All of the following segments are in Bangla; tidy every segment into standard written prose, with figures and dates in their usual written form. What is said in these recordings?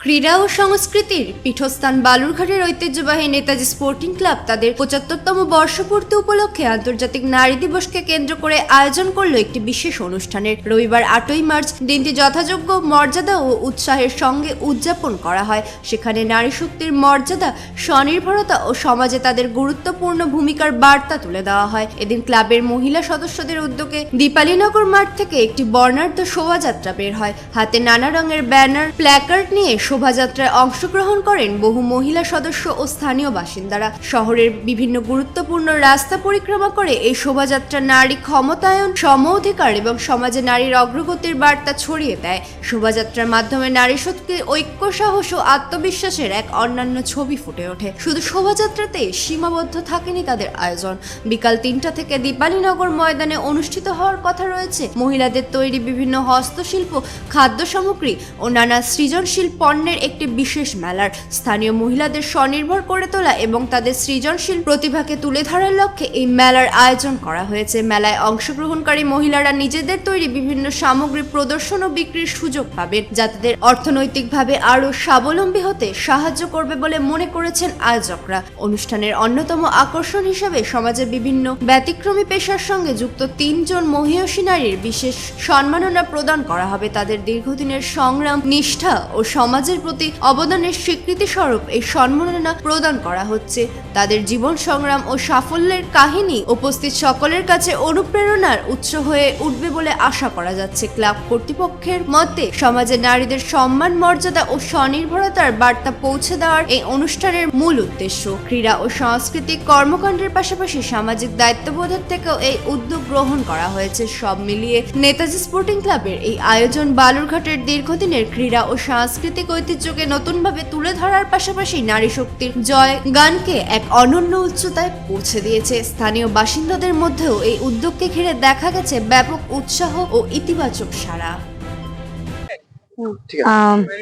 ক্রীড়া ও সংস্কৃতির পীঠস্থান বালুরঘাটের ঐতিহ্যবাহী নেতাজি স্পোর্টিং ক্লাব তাদের ৭৫তম বর্ষপূর্তি উপলক্ষে আন্তর্জাতিক নারী দিবসকে কেন্দ্র করে আয়োজন করলো একটি বিশেষ অনুষ্ঠানের। রবিবার ৮ই মার্চ দিনটি যথাযোগ্য মর্যাদা ও উৎসাহের সঙ্গে উদযাপন করা হয়। সেখানে নারী শক্তির মর্যাদা, স্বনির্ভরতা ও সমাজে তাদের গুরুত্বপূর্ণ ভূমিকার বার্তা তুলে দেওয়া হয়। এদিন ক্লাবের মহিলা সদস্যদের উদ্যোগে দীপালীনগর মাঠ থেকে একটি বর্ণাঢ্য শোভাযাত্রা বের হয়। হাতে নানা রঙের ব্যানার, প্ল্যাকার্ড নিয়ে শোভাযাত্রায় অংশগ্রহণ করেন বহু মহিলা সদস্য ও স্থানীয় বাসিন্দারা। শহরের বিভিন্ন গুরুত্বপূর্ণ রাস্তা পরিক্রমা করে এই শোভাযাত্রা নারী ক্ষমতায়ন, সম অধিকার এবং সমাজে নারীর অগ্রগতির বার্তা ছড়িয়ে দেয়। শোভাযাত্রার মাধ্যমে নারী শক্তির ঐক্য, সাহস ও আত্মবিশ্বাসের এক অন্যান্য ছবি ফুটে ওঠে। শুধু শোভাযাত্রাতে সীমাবদ্ধ থাকেনি তাদের আয়োজন। বিকাল ৩টা থেকে দীপালীনগর ময়দানে অনুষ্ঠিত হওয়ার কথা রয়েছে মহিলাদের তৈরি বিভিন্ন হস্তশিল্প, খাদ্য সামগ্রী ও নানা সৃজনশীল পণ্যের একটি বিশেষ মেলার। স্থানীয় মহিলাদের স্বনির্ভর করে তোলা এবং তাদের সৃজনশীল প্রতিভাকে তুলে ধরার লক্ষ্যে এই মেলার আয়োজন করা হয়েছে। মেলায় অংশগ্রহণকারী মহিলারা নিজেদের তৈরি বিভিন্ন সামগ্রী প্রদর্শন ও বিক্রির সুযোগ পাবেন, যা তাদের অর্থনৈতিকভাবে আরও স্বাবলম্বী হতে সাহায্য করবে বলে মনে করেছেন আয়োজকরা। অনুষ্ঠানের অন্যতম আকর্ষণ হিসেবে সমাজের বিভিন্ন ব্যতিক্রমী পেশার সঙ্গে যুক্ত ৩ জন মহিয়সী নারীর বিশেষ সম্মাননা প্রদান করা হবে। তাদের দীর্ঘদিনের সংগ্রাম, নিষ্ঠা ও সমাজের প্রতি অবদানের স্বীকৃতি স্বরূপ এই সম্মাননা প্রদান করা হচ্ছে। তাদের জীবন সংগ্রাম ও সাফল্যের কাহিনী উপস্থিত সকলের কাছে অনুপ্রেরণার উৎস হয়ে উঠবে বলে আশা করা যাচ্ছে। ক্লাব কর্তৃপক্ষের মতে সমাজে নারীদের সম্মান, মর্যাদা ও স্বনির্ভরতার বার্তা পৌঁছে দেওয়ার এই অনুষ্ঠানের মূল উদ্দেশ্য। ক্রীড়া ও সাংস্কৃতিক কর্মকাণ্ডের পাশাপাশি সামাজিক দায়িত্ববোধের থেকেও এই উদ্যোগ গ্রহণ করা হয়েছে। সব মিলিয়ে নেতাজি স্পোর্টিং ক্লাবের এই আয়োজন বালুরঘাটের দীর্ঘদিনের ক্রীড়া ও সাংস্কৃতিক ঐতিহ্যকে নতুনভাবে তুলে ধরার পাশাপাশি নারী শক্তির জয় গানকে এক অনন্য উচ্চতায় পৌঁছে দিয়েছে। স্থানীয় বাসিন্দাদের মধ্যেও এই উদ্যোগকে ঘিরে দেখা গেছে ব্যাপক উৎসাহ ও ইতিবাচক সাড়া।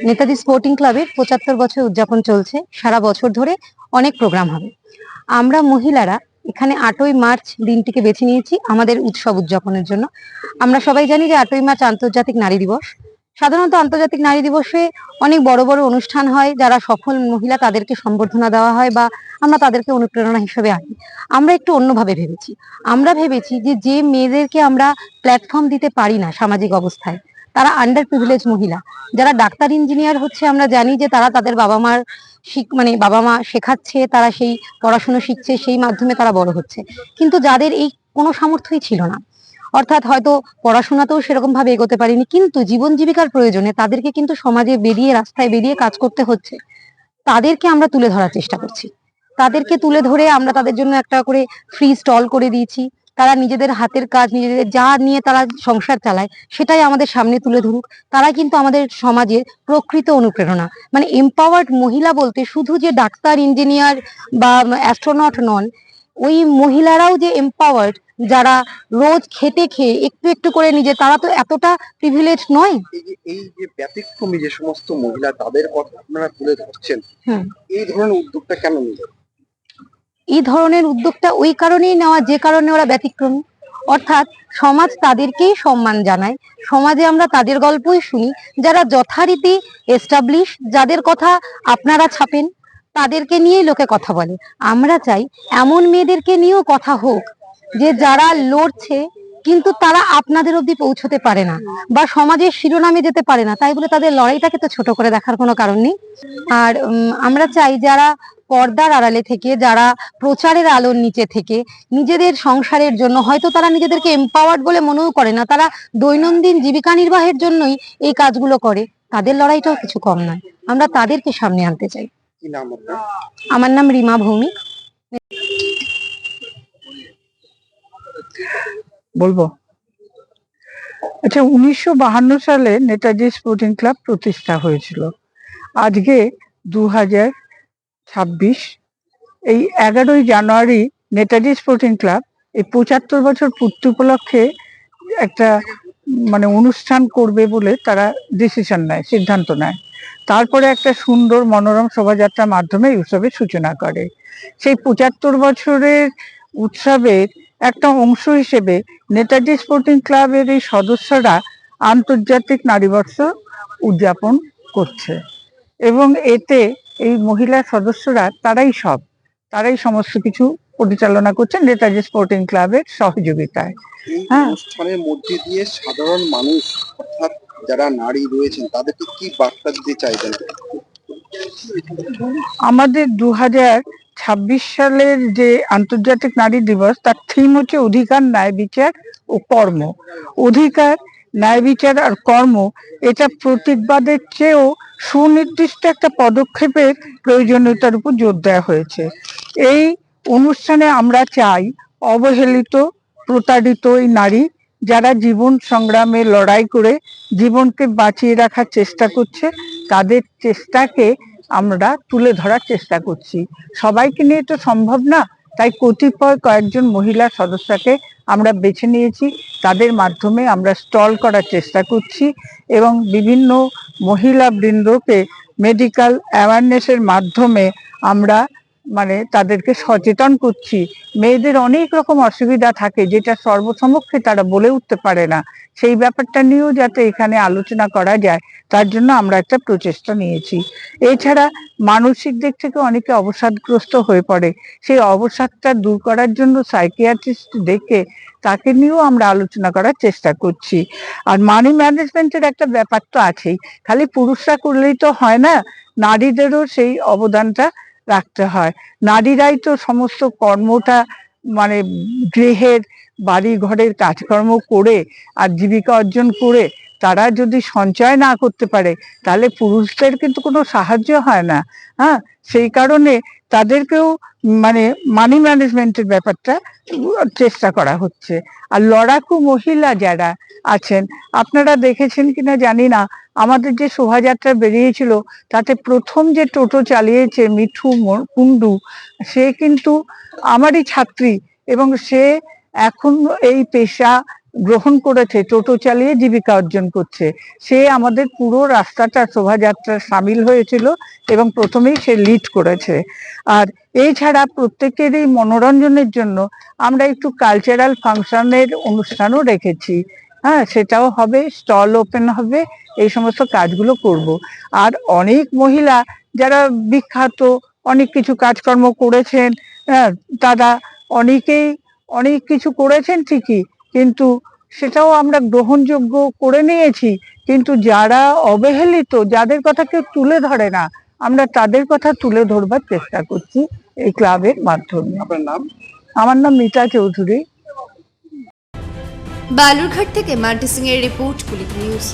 নেতাজি স্পোর্টিং ক্লাবের ৭৫ বছর উদযাপন চলছে। সারা বছর ধরে অনেক প্রোগ্রাম হবে। আমরা মহিলারা এখানে ৮ই মার্চ দিনটিকে বেছে নিয়েছি আমাদের উৎসব উদযাপনের জন্য। আমরা সবাই জানি যে ৮ই মার্চ আন্তর্জাতিক নারী দিবস। সাধারণত আন্তর্জাতিক নারী দিবসে অনেক বড় বড় অনুষ্ঠান হয়, যারা সফল মহিলা তাদেরকে সম্বর্ধনা দেওয়া হয় বা আমরা তাদেরকে অনুপ্রেরণা হিসেবে আনি। আমরা একটু অন্যভাবে ভেবেছি। আমরা ভেবেছি যে মেয়েদেরকে আমরা প্ল্যাটফর্ম দিতে পারি না সামাজিক অবস্থায়, তারা আন্ডার প্রিভিলেজ মহিলা, যারা ডাক্তার, ইঞ্জিনিয়ার হচ্ছে, আমরা জানি যে তারা তাদের বাবা মা শেখাচ্ছে, তারা সেই পড়াশুনো শিখছে, সেই মাধ্যমে তারা বড় হচ্ছে। কিন্তু যাদের এই কোনো সামর্থ্যই ছিল না, অর্থাৎ হয়তো পড়াশোনাতেও সেরকম ভাবে এগোতে পারিনি, কিন্তু জীবন জীবিকার প্রয়োজনে তাদেরকে কিন্তু সমাজে বেরিয়ে, রাস্তায় বেরিয়ে কাজ করতে হচ্ছে, তাদেরকে আমরা তুলে ধরার চেষ্টা করছি। তাদেরকে তুলে ধরে আমরা তাদের জন্য একটা করে ফ্রি স্টল করে দিয়েছি। তারা নিজেদের হাতের কাজ, নিজেদের যা নিয়ে তারা সংসার চালায়, সেটাই আমাদের সামনে তুলে ধরুক। তারা কিন্তু আমাদের সমাজের প্রকৃত অনুপ্রেরণা। মানে এম্পাওয়ার্ড মহিলা বলতে শুধু যে ডাক্তার, ইঞ্জিনিয়ার বা অ্যাস্ট্রোনট নন, ওই মহিলারাও যে এম্পাওয়ার্ড, যারা রোজ খেটে খেয়ে একটু একটু করে নিজে, তারা তো এতটা প্রিভিলেজ নয়। এই যে ব্যতিক্রমী যে সমস্ত মহিলা, তাদের কথা আপনারা তুলে ধরছেন, এই ধরনের উদ্যোগটা কেন নিলেন? এই ধরনের উদ্যোগটা ওই কারণেই নেওয়া যে কারণে ওরা ব্যতিক্রমী, অর্থাৎ সমাজ তাদেরকেই সম্মান জানায়। সমাজে আমরা তাদের গল্পই শুনি যারা যথারীতি এস্টাবলিশ, যাদের কথা আপনারা ছাপেন, তাদেরকে নিয়েই লোকে কথা বলে। আমরা চাই এমন মেয়েদেরকে নিয়েও কথা হোক যে যারা লড়ছে কিন্তু তারা আপনাদের অবধি পৌঁছতে পারে না বা সমাজের শিরোনামে যেতে পারে না, তাই বলে তাদের লড়াইটাকে তো ছোট করে দেখার কোনো কারণ নেই। আর আমরা চাই যারা পর্দার আড়ালে থেকে, যারা প্রচারের আলোর নিচে থেকে নিজেদের সংসারের জন্য, হয়তো তারা নিজেদেরকে এম্পাওয়ার্ড বলে মনেও করে না, তারা দৈনন্দিন জীবিকা নির্বাহের জন্যই এই কাজগুলো করে, তাদের লড়াইটাও কিছু কম নয়। আমরা তাদেরকে সামনে আনতে চাই। কি নাম আপনার? আমার নাম রিমা ভৌমিক। বলবো, আচ্ছা, ১৯৫২ সালে নেতাজি স্পোর্টিং ক্লাব প্রতিষ্ঠা হয়েছিল। আজকে ২০২৬, এই ১১ই জানুয়ারি নেতাজি স্পোর্টিং ক্লাব এই ৭৫ বছর পূর্তি উপলক্ষে একটা অনুষ্ঠান করবে বলে তারা ডিসিশন নেয়, সিদ্ধান্ত নেয়। তারপরে একটা সুন্দর মনোরম শোভাযাত্রার মাধ্যমে উৎসবের সূচনা করে। সেই ৭৫ বছরের উৎসবের একটা অংশ হিসেবে নেতাজি স্পোর্টিং ক্লাবের এই সদস্যরা আন্তর্জাতিক নারী দিবস উদযাপন করছে। এবং এতে এই মহিলা সদস্যরা তারাই সমস্ত কিছু পরিচালনা করছেন নেতাজি স্পোর্টিং ক্লাবের সহযোগিতায়। এই হ্যাঁ। অনুষ্ঠানের মধ্যে দিয়ে সাধারণ মানুষ অর্থাৎ যারা নারী রয়েছেন তাদেরকে কি বার্তা দিতে চাইবেন? আমাদের 2026 সালের যে আন্তর্জাতিক নারী দিবস, তার থিম হচ্ছে অধিকার, ন্যায় বিচার ও কর্ম। অধিকার, ন্যায় বিচার আর কর্ম, এটা প্রতীকবাদের চেয়েও সুনির্দিষ্ট একটা পদক্ষেপের প্রয়োজনীয়তার উপর জোর দেওয়া হয়েছে। এই অনুষ্ঠানে আমরা চাই অবহেলিত, প্রতারিত এই নারী যারা জীবন সংগ্রামে লড়াই করে জীবনকে বাঁচিয়ে রাখার চেষ্টা করছে, তাদের চেষ্টাকে আমরা তুলে ধরার চেষ্টা করছি। সবাইকে নিয়ে তো সম্ভব না, তাই কয়েকজন মহিলা সদস্যকে আমরা বেছে নিয়েছি, তাদের মাধ্যমে আমরা স্টল করার চেষ্টা করছি এবং বিভিন্ন মহিলা বৃন্দকে মেডিকেল অ্যাওয়ারনেসের মাধ্যমে আমরা তাদেরকে সচেতন করছি। মেয়েদের অনেক রকম অসুবিধা থাকে যেটা সর্বসমক্ষে তারা বলে উঠতে পারে না, সেই ব্যাপারটা নিয়েও যাতে এখানে আলোচনা করা যায় তার জন্য আমরা একটা প্রচেষ্টা নিয়েছি। এছাড়া মানসিক দিক থেকে অনেকে অবসাদগ্রস্ত হয়ে পড়ে, সেই অবসাদটা দূর করার জন্য সাইকিয়াট্রিস্ট ডেকে তাকে নিয়েও আমরা আলোচনা করার চেষ্টা করছি। আর মানি ম্যানেজমেন্টের একটা ব্যাপার তো আছেই, খালি পুরুষরা করলেই তো হয় না, নারীদেরও সেই অবদানটা রাখতে হয়। নারীরাই তো সমস্ত কর্মটা গৃহের বাড়ি ঘরের কাজকর্ম করে আর জীবিকা অর্জন করে তারা যদি সঞ্চয় না করতে পারে তাহলে পুরুষদের কিন্তু কোনো সাহায্য হয় না। হ্যাঁ, সেই কারণে তাদেরকেও মানি ম্যানেজমেন্টের ব্যাপারটা চেষ্টা করা হচ্ছে। আর লড়াকু মহিলা যারা আছেন, আপনারা দেখেছেন কিনা জানি না, আমাদের যে শোভাযাত্রা বেরিয়েছিল তাতে প্রথম যে টোটো চালিয়েছে মিঠু কুন্ডু, সে কিন্তু আমারই ছাত্রী এবং সে এখন এই পেশা গ্রহণ করেছে, টোটো চালিয়ে জীবিকা অর্জন করছে। সে আমাদের পুরো রাস্তাটা শোভাযাত্রার সামিল হয়েছিল এবং প্রথমেই সে লিড করেছে। আর এছাড়া প্রত্যেকেরই মনোরঞ্জনের জন্য আমরা একটু কালচারাল ফাংশনের অনুষ্ঠানও রেখেছি। হ্যাঁ, সেটাও হবে, স্টল ওপেন হবে, এই সমস্ত কাজগুলো করব। আর অনেক মহিলা যারা বিখ্যাত অনেক কিছু কাজকর্ম করেছেন, তারা অনেকেই অনেক কিছু করেছেন ঠিকই, কিন্তু সেটাও আমরা গ্রহণযোগ্য করে নিয়েছি। কিন্তু যারা অবহেলিত, যাদের কথা কেউ তুলে ধরে না, আমরা তাদের কথা তুলে ধরবার চেষ্টা করছি এই ক্লাবের মাধ্যমে। আপনার নাম? আমার নাম মিতা চৌধুরী। বালুরঘাট থেকে মান্টি সিং এর রিপোর্ট, কুলিক নিউজ।